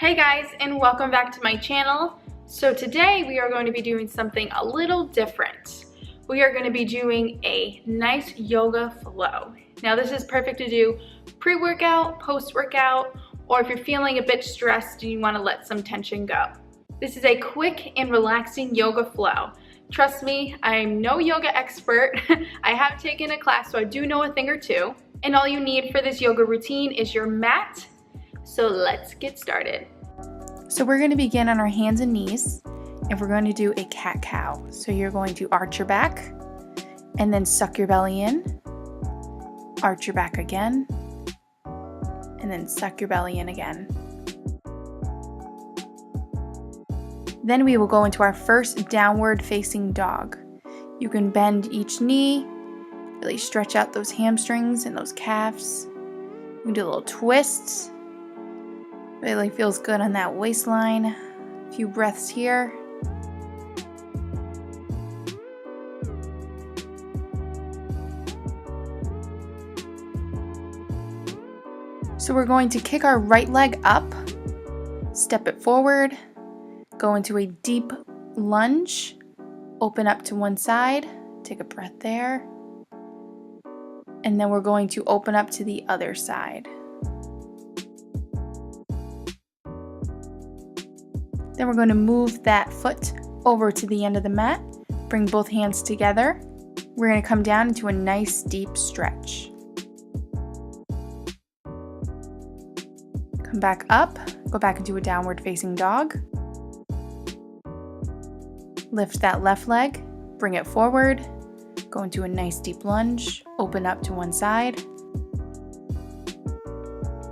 Hey guys, and welcome back to my channel. So today we are going to be doing something a little different. We are going to be doing a nice yoga flow. Now this is perfect to do pre-workout, post-workout, or if you're feeling a bit stressed and you want to let some tension go. This is a quick and relaxing yoga flow. Trust me, I'm no yoga expert. I have taken a class, so I do know a thing or two. And all you need for this yoga routine is your mat. So let's get started. So we're going to begin on our hands and knees, and we're going to do a cat-cow. So you're going to arch your back, and then suck your belly in, arch your back again, and then suck your belly in again. Then we will go into our first downward facing dog. You can bend each knee, really stretch out those hamstrings and those calves. You can do little twists. Really feels good on that waistline. A few breaths here. So we're going to kick our right leg up, step it forward, go into a deep lunge, open up to one side, take a breath there, and then we're going to open up to the other side. Then we're going to move that foot over to the end of the mat, bring both hands together. We're going to come down into a nice deep stretch. Come back up, go back into a downward facing dog. Lift that left leg, bring it forward, go into a nice deep lunge, open up to one side,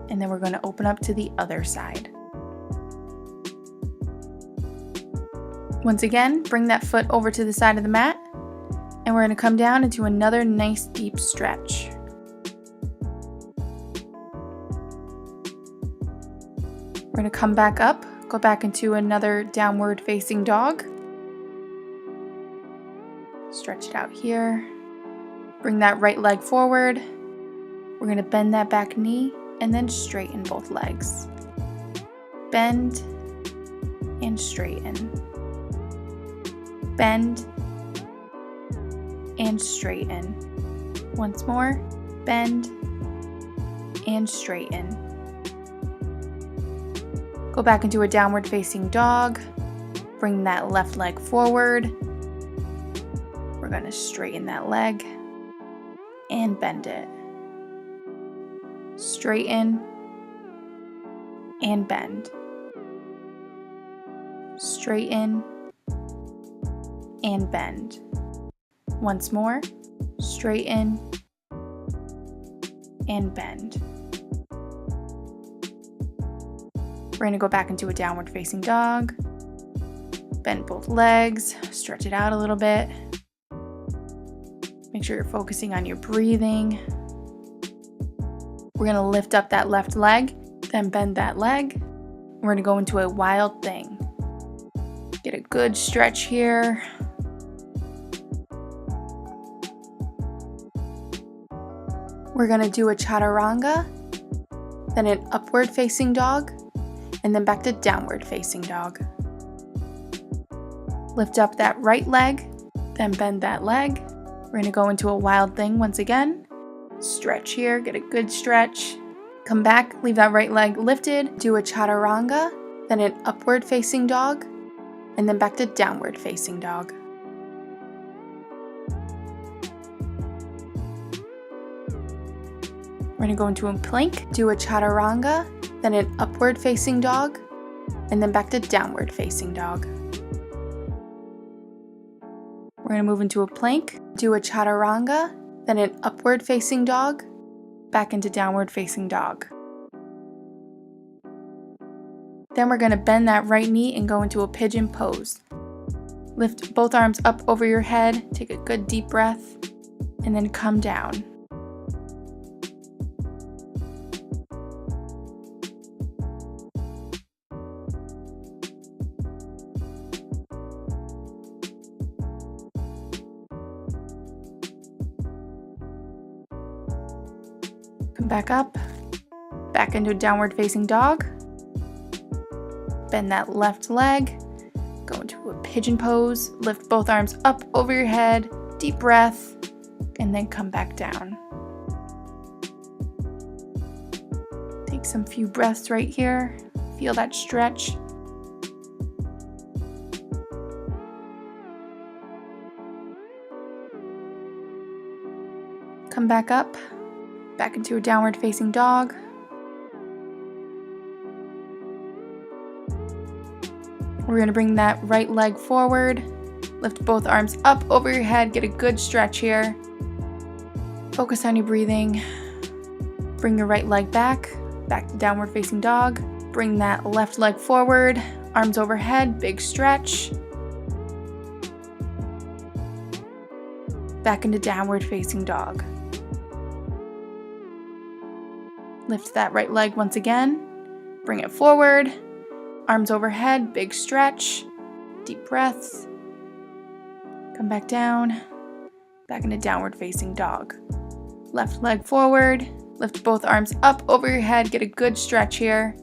and then we're going to open up to the other side. Once again, bring that foot over to the side of the mat, and we're going to come down into another nice deep stretch. We're going to come back up, go back into another downward facing dog. Stretch it out here. Bring that right leg forward. We're going to bend that back knee and then straighten both legs. Bend and straighten. Bend and straighten. Once more, bend and straighten. Go back into a downward facing dog. Bring that left leg forward. We're going to straighten that leg and bend it. Straighten and bend. Straighten and bend. Once more, straighten and bend. We're going to go back into a downward facing dog. Bend both legs, stretch it out a little bit. Make sure you're focusing on your breathing. We're going to lift up that left leg, then bend that leg. We're going to go into a wild thing. Get a good stretch here. We're going to do a chaturanga, then an upward facing dog, and then back to downward facing dog. Lift up that right leg, then bend that leg. We're going to go into a wild thing once again. Stretch here, get a good stretch. Come back, leave that right leg lifted, do a chaturanga, then an upward facing dog, and then back to downward facing dog. We're going to go into a plank, do a chaturanga, then an upward facing dog, and then back to downward facing dog. We're going to move into a plank, do a chaturanga, then an upward facing dog, back into downward facing dog. Then we're going to bend that right knee and go into a pigeon pose. Lift both arms up over your head, take a good deep breath, and then come down. Come back up, back into downward facing dog. bend that left leg, go into a pigeon pose, lift both arms up over your head, deep breath, and then come back down. Take some few breaths right here, feel that stretch. Come back up, back into a downward facing dog. We're going to bring that right leg forward, lift both arms up over your head, get a good stretch here. Focus on your breathing. Bring your right leg back to downward facing dog. Bring that left leg forward, arms overhead, big stretch. Back into downward facing dog. Lift that right leg once again, bring it forward, arms overhead, big stretch, deep breaths. Come back down, back into downward facing dog. Left leg forward, lift both arms up over your head, get a good stretch here.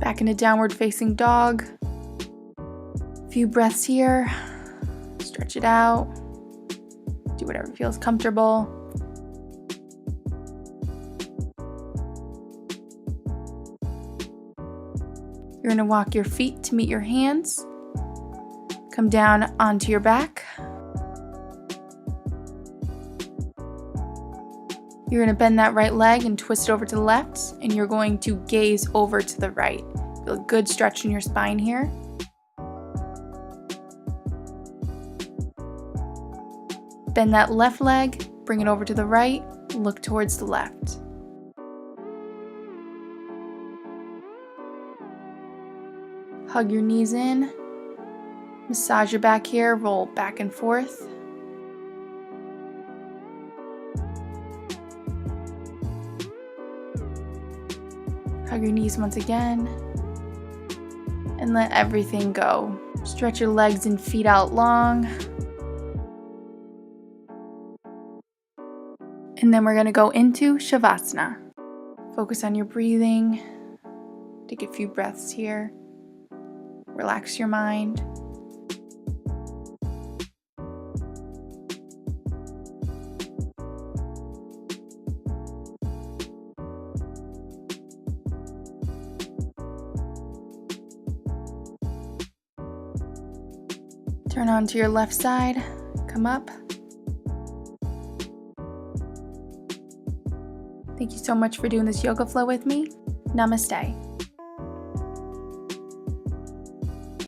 Back into downward facing dog. Few breaths here, stretch it out, do whatever feels comfortable. You're going to walk your feet to meet your hands. Come down onto your back. You're going to bend that right leg and twist it over to the left, and you're going to gaze over to the right. Feel a good stretch in your spine here. Bend that left leg, bring it over to the right, look towards the left. Hug your knees in, massage your back here, roll back and forth. Hug your knees once again, and let everything go. Stretch your legs and feet out long. And then we're going to go into Shavasana. Focus on your breathing. Take a few breaths here. Relax your mind. Turn onto your left side. Come up. Thank you so much for doing this yoga flow with me. Namaste.